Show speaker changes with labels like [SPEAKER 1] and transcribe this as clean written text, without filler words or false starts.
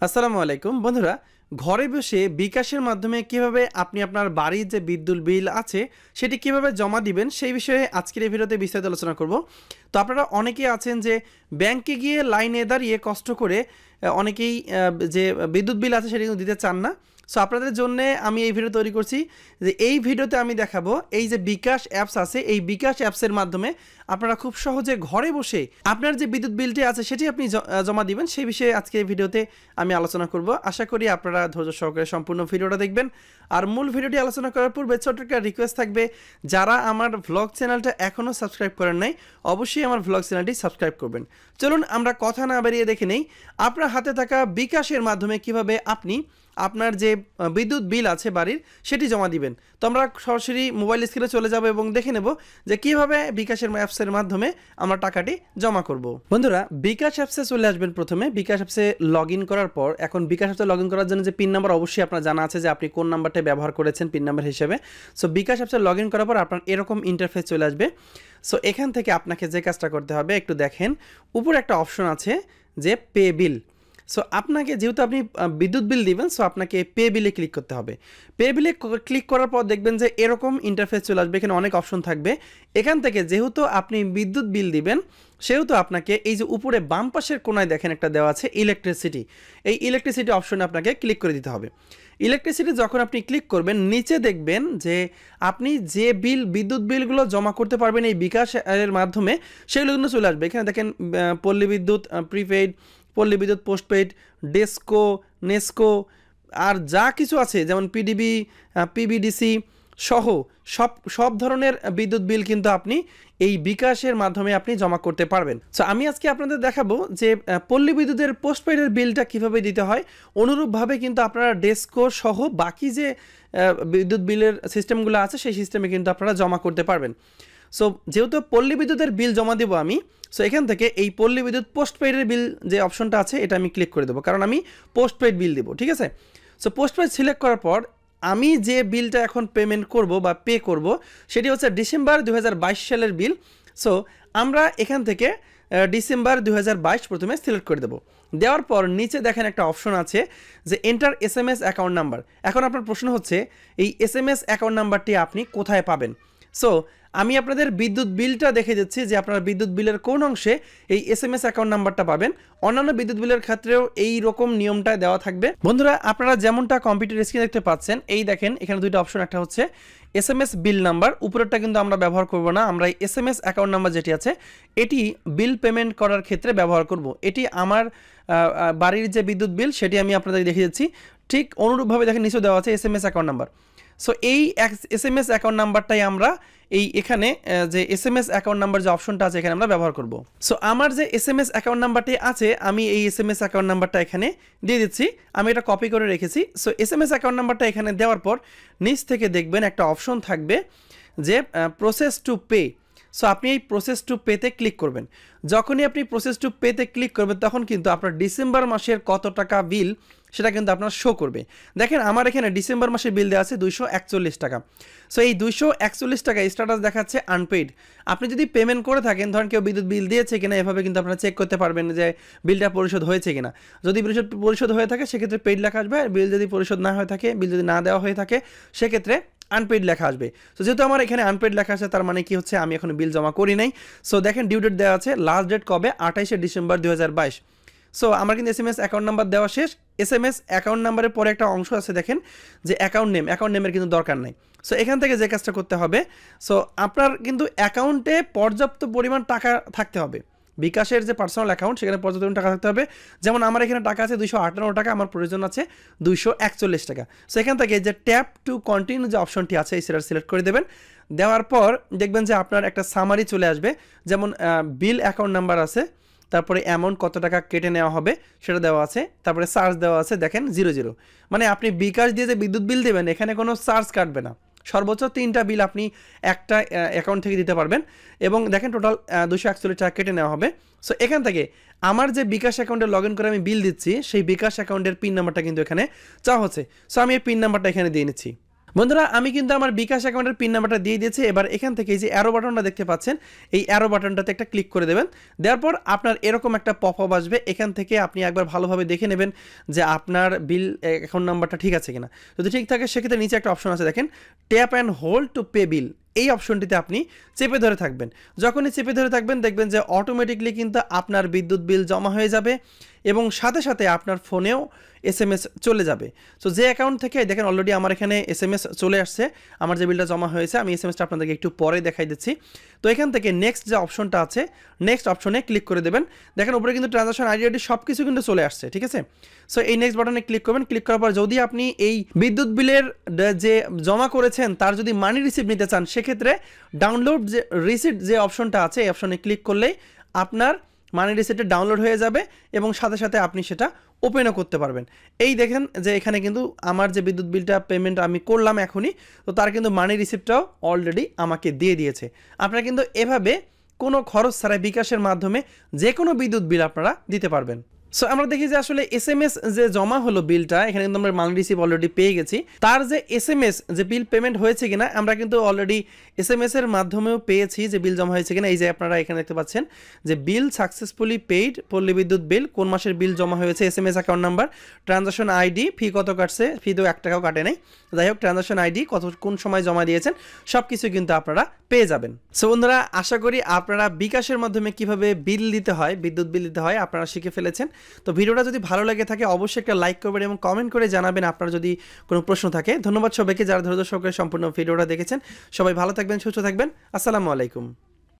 [SPEAKER 1] আসসালামু আলাইকুম বন্ধুরা, ঘরে বসে বিকাশের মাধ্যমে কিভাবে আপনি আপনার বাড়ির যে বিদ্যুৎ বিল আছে সেটি কিভাবে জমা দিবেন সেই বিষয়ে আজকের এই ভিডিওতে বিস্তারিত আলোচনা করব। তো আপনারা অনেকেই আছেন যে ব্যাংকে গিয়ে লাইনে দাঁড়িয়ে কষ্ট করে অনেকেই যে বিদ্যুৎ বিল আছে সেটি কিন্তু দিতে চান না। সো আপনাদের জন্য আমি এই ভিডিও তৈরি করছি যে এই ভিডিওতে আমি দেখাবো এই যে বিকাশ অ্যাপস আছে, এই বিকাশ অ্যাপসের মাধ্যমে আপনারা খুব সহজে ঘরে বসে আপনার যে বিদ্যুৎ বিলটি আছে সেটি আপনি জমা দিবেন সেই বিষয়ে আজকে এই ভিডিওতে আমি আলোচনা করব। আশা করি আপনারা ধৈর্য সহকারে সম্পূর্ণ ভিডিওটা দেখবেন। আর মূল ভিডিওটি আলোচনা করার পূর্বে ছোট্ট একটা রিকোয়েস্ট থাকবে, যারা আমার ভ্লগ চ্যানেলটা এখনও সাবস্ক্রাইব করেন নাই অবশ্যই আমার ভ্লগ চ্যানেলটি সাবস্ক্রাইব করবেন। চলুন আমরা কথা না বাড়িয়ে দেখে নেই আপনার হাতে থাকা বিকাশের মাধ্যমে কিভাবে আপনি আপনার যে বিদ্যুৎ বিল আছে বাড়ির সেটি জমা দিবেন। তো আমরা সরাসরি মোবাইল স্ক্রিনে চলে যাব এবং দেখে নেব যে কিভাবে বিকাশের অ্যাপসের মাধ্যমে আমরা টাকাটি জমা করব। বন্ধুরা, বিকাশ অ্যাপসে চলে আসবেন। প্রথমে বিকাশ অ্যাপসে লগ ইন করার পর এখন বিকাশ অ্যাপসে লগ ইন করার জন্য যে পিন নাম্বার অবশ্যই আপনার জানা আছে যে আপনি কোন নাম্বারটা ব্যবহার করেছেন পিন নাম্বার হিসেবে। সো বিকাশ অ্যাপসে লগ ইন করার পর আপনার এরকম ইন্টারফেস চলে আসবে। সো এখান থেকে আপনাকে যে কাজটা করতে হবে একটু দেখেন, উপরে একটা অপশন আছে যে পে বিল। সো আপনাকে যেহেতু আপনি বিদ্যুৎ বিল দিবেন সো আপনাকে পে বিলে ক্লিক করতে হবে। পে বিলে ক্লিক করার পর দেখবেন যে এরকম ইন্টারফেস চলে আসবে, এখানে অনেক অপশন থাকবে। এখান থেকে যেহেতু আপনি বিদ্যুৎ বিল দিবেন সেহেতু আপনাকে এই যে উপরে বাম পাশের কোনায় দেখেন একটা দেওয়া আছে ইলেকট্রিসিটি, এই ইলেকট্রিসিটি অপশনে আপনাকে ক্লিক করে দিতে হবে। ইলেকট্রিসিটি যখন আপনি ক্লিক করবেন নিচে দেখবেন যে আপনি যে বিদ্যুৎ বিলগুলো জমা করতে পারবেন এই বিকাশ এর মাধ্যমে সেগুলো কিন্তু চলে আসবে। এখানে দেখেন পল্লী বিদ্যুৎ প্রিপেইড, পল্লী বিদ্যুৎ পোস্টপেইড, ডেস্কো, নেস্কো আর যা কিছু আছে যেমন পিডিবি, পিবিডিসি সহ সব ধরনের বিদ্যুৎ বিল কিন্তু আপনি এই বিকাশের মাধ্যমে আপনি জমা করতে পারবেন। সো আমি আজকে আপনাদের দেখাবো যে পল্লী বিদ্যুতের পোস্টপেইডের বিলটা কিভাবে দিতে হয়। অনুরূপভাবে কিন্তু আপনারা ডেস্কো সহ বাকি যে বিদ্যুৎ বিলের সিস্টেমগুলো আছে সেই সিস্টেমে কিন্তু আপনারা জমা করতে পারবেন। সো যেহেতু পল্লী বিদ্যুতের বিল জমা দেবো আমি, সো এখান থেকে এই পল্লী বিদ্যুৎ পোস্টপেইডের বিল যে অপশনটা আছে এটা আমি ক্লিক করে দেবো, কারণ আমি পোস্টপেইড বিল দেবো। ঠিক আছে, সো পোস্টপেইড সিলেক্ট করার পর আমি যে বিলটা এখন পেমেন্ট করব বা পে করব সেটি হচ্ছে ডিসেম্বর 2022 সালের বিল। সো আমরা এখান থেকে ডিসেম্বর 2022 প্রথমে সিলেক্ট করে দেবো। দেওয়ার পর নিচে দেখেন একটা অপশন আছে যে এন্টার SMS অ্যাকাউন্ট নাম্বার। এখন আপনার প্রশ্ন হচ্ছে এই SMS অ্যাকাউন্ট নাম্বারটি আপনি কোথায় পাবেন। সো আমি আপনাদের বিদ্যুৎ বিলটা দেখে দিচ্ছি যে আপনারা বিদ্যুৎ বিলের কোন অংশে এই SMS অ্যাকাউন্ট নাম্বারটা পাবেন। অন্যান্য বিদ্যুৎ বিলের ক্ষেত্রেও এই রকম নিয়মটা দেওয়া থাকবে। বন্ধুরা, আপনারা যেমনটা কম্পিউটার স্ক্রিনে দেখতে পাচ্ছেন এই দেখেন এখানে দুইটা অপশন, একটা হচ্ছে SMS বিল নাম্বার, উপরেরটা কিন্তু আমরা ব্যবহার করব না, আমরা এই SMS অ্যাকাউন্ট নাম্বার যেটি আছে এটি বিল পেমেন্ট করার ক্ষেত্রে ব্যবহার করব। এটি আমার বাড়ির যে বিদ্যুৎ বিল সেটি আমি আপনাদের দেখিয়ে দিচ্ছি। ঠিক অনুরূপভাবে দেখেন নিচে দেওয়া আছে SMS অ্যাকাউন্ট নাম্বার। সো এই SMS অ্যাকাউন্ট নাম্বারটাই আমরা এই এখানে যে SMS অ্যাকাউন্ট নাম্বার যে অপশনটা আছে এখানে আমরা ব্যবহার করব। সো আমার যে SMS অ্যাকাউন্ট নাম্বারটি আছে আমি এই SMS অ্যাকাউন্ট নাম্বারটা এখানে দিয়ে দিচ্ছি, আমি এটা কপি করে রেখেছি। সো SMS অ্যাকাউন্ট নাম্বারটা এখানে দেওয়ার পর নিচ থেকে দেখবেন একটা অপশন থাকবে যে প্রসেস টু পে। সো আপনি এই প্রসেস টু পেতে ক্লিক করবেন। যখনই আপনি প্রসেস টু পেতে ক্লিক করবেন তখন কিন্তু আপনার ডিসেম্বর মাসের কত টাকা বিল সেটা কিন্তু আপনার শো করবে। দেখেন আমার এখানে ডিসেম্বর মাসের বিল দেওয়া আছে 241 টাকা। সো এই 241 টাকা স্ট্যাটাস দেখাচ্ছে আনপেইড। আপনি যদি পেমেন্ট করে থাকেন, ধরেন কেউ বিদ্যুৎ বিল দিয়েছে কিনা এভাবে কিন্তু আপনারা চেক করতে পারবেন যে বিলটা পরিশোধ হয়েছে কিনা। যদি পরিশোধ হয়ে থাকে সেক্ষেত্রে পেইড লেখা আসবে, আর বিল যদি পরিশোধ না হয়ে থাকে, বিল যদি না দেওয়া হয়ে থাকে সেক্ষেত্রে আনপেইড লেখা আসবে। সো যেহেতু আমার এখানে আনপেইড লেখা আছে তার মানে কি হচ্ছে আমি এখন বিল জমা করি নাই। সো দেখেন ডিউ ডেট দেওয়া আছে, লাস্ট ডেট কবে 28 ডিসেম্বর 2022। সো আমার কিন্তু SMS অ্যাকাউন্ট নাম্বার দেওয়া শেষ। SMS অ্যাকাউন্ট নাম্বারের পরে একটা অংশ আছে দেখেন যে অ্যাকাউন্ট নেমের কিন্তু দরকার নাই। সো এখান থেকে যে কাজটা করতে হবে, সো আপনার কিন্তু অ্যাকাউন্টে পর্যাপ্ত পরিমাণ টাকা থাকতে হবে। বিকাশের যে পার্সোনাল অ্যাকাউন্ট সেখানে পর্যাপ্ত পরিমাণ টাকা থাকতে হবে। যেমন আমার এখানে টাকা আছে 258 টাকা, আমার প্রয়োজন আছে 241 টাকা। সো এখান থেকে যে ট্যাপ টু কন্টিনিউ যে অপশনটি আছে সেটা সিলেক্ট করে দেবেন। দেওয়ার পর দেখবেন যে আপনার একটা সামারি চলে আসবে, যেমন বিল অ্যাকাউন্ট নাম্বার আছে, তারপরে অ্যামাউন্ট কত টাকা কেটে নেওয়া হবে সেটা দেওয়া আছে, তারপরে চার্জ দেওয়া আছে দেখেন 00। মানে আপনি বিকাশ দিয়ে যে বিদ্যুৎ বিল দেবেন এখানে কোনো চার্জ কাটবে না। সর্বোচ্চ 3টা বিল আপনি একটা অ্যাকাউন্ট থেকে দিতে পারবেন এবং দেখেন টোটাল 241 টাকা কেটে নেওয়া হবে। সো এখান থেকে আমার যে বিকাশ অ্যাকাউন্টে লগ ইন করে আমি বিল দিচ্ছি সেই বিকাশ অ্যাকাউন্টের পিন নাম্বারটা কিন্তু এখানে চাওয়া হচ্ছে। সো আমি এই পিন নাম্বারটা এখানে দিয়ে নিচ্ছি। বন্ধুরা আমি কিন্তু আমার বিকাশ অ্যাকাউন্টের পিন নাম্বারটা দিয়ে দিয়েছি। এবার এখান থেকে এই যে অ্যারো বাটনটা দেখতে পাচ্ছেন, এই অ্যারো বাটনটাতে একটা ক্লিক করে দেবেন। দেওয়ার পর আপনার এরকম একটা পপআপ আসবে। এখান থেকে আপনি একবার ভালোভাবে দেখে নেবেন যে আপনার বিল অ্যাকাউন্ট নাম্বারটা ঠিক আছে কিনা। যদি ঠিক থাকে সেক্ষেত্রে নিচে একটা অপশন আছে দেখেন, tap and hold to pay বিল। এই অপশনটিতে আপনি চেপে ধরে থাকবেন। যখনই চেপে ধরে থাকবেন দেখবেন যে অটোমেটিকলি কিন্তু আপনার বিদ্যুৎ বিল জমা হয়ে যাবে এবং সাথে সাথে আপনার ফোনেও SMS চলে যাবে। সো যে অ্যাকাউন্ট থেকে দেখেন অলরেডি আমার এখানে SMS চলে আসছে, আমার যে বিলটা জমা হয়েছে। আমি SMSটা আপনাদেরকে একটু পরে দেখাই দিচ্ছি। তো এখান থেকে নেক্সট যে অপশনটা আছে, নেক্সট অপশনে ক্লিক করে দেবেন। দেখেন উপরে কিন্তু ট্রানজাকশন আইডি সব কিছু কিন্তু চলে আসছে, ঠিক আছে। সো এই নেক্সট বাটনে ক্লিক করবেন। ক্লিক করার পর যদি আপনি এই বিদ্যুৎ বিলের যে জমা করেছেন তার যদি মানি রিসিপ্ট নিতে চান, সেক্ষেত্রে ডাউনলোড যে রিসিপ্ট যে অপশনটা আছে এই অপশনে ক্লিক করলেই আপনার মানি রিসিপ্টটা ডাউনলোড হয়ে যাবে এবং সাথে সাথে আপনি সেটা ওপেনও করতে পারবেন। এই দেখেন যে এখানে কিন্তু আমার যে বিদ্যুৎ বিলটা পেমেন্ট আমি করলাম এখনই, তো তার কিন্তু মানি রিসিপ্টটাও অলরেডি আমাকে দিয়ে দিয়েছে। আপনারা কিন্তু এভাবে কোনো খরচ ছাড়াই বিকাশের মাধ্যমে যে কোনো বিদ্যুৎ বিল আপনারা দিতে পারবেন। সো আমরা দেখি যে আসলে SMS যে জমা হলো বিলটা, এখানে কিন্তু আমরা মানি রিসিপ্ট অলরেডি পেয়ে গেছি। তার যে SMS যে বিল পেমেন্ট হয়েছে কিনা আমরা কিন্তু অলরেডি SMS এর মাধ্যমেও পেয়েছি যে বিল জমা হয়েছে কিনা। এই যে আপনারা এখানে দেখতে পাচ্ছেন যে বিল সাকসেসফুলি পেইড পল্লী বিদ্যুৎ বিল, কোন মাসের বিল জমা হয়েছে, SMS account number, transaction ID, fee কত কাটছে, ফি তো 1 টাকাও কাটে নাই, যাই হোক ট্রানজাকশন আইডি, কোন সময় জমা দিয়েছেন, সব কিছু কিন্তু আপনারা পেয়ে যাবেন। সো বন্ধুরা আশা করি আপনারা বিকাশের মাধ্যমে কিভাবে বিল দিতে হয়, বিদ্যুৎ বিল দিতে হয় আপনারা শিখে ফেলেছেন। তো ভিডিওটা যদি ভালো লাগে থাকে অবশ্যই একটা লাইক করবেন এবং কমেন্ট করে জানাবেন আপনার যদি কোনো প্রশ্ন থাকে। ধন্যবাদ সবাইকে যারা ধৈর্য সহকারে সম্পূর্ণ ভিডিওটা দেখেছেন। সবাই ভালো থাকবেন, সুস্থ থাকবেন। আসসালামু আলাইকুম।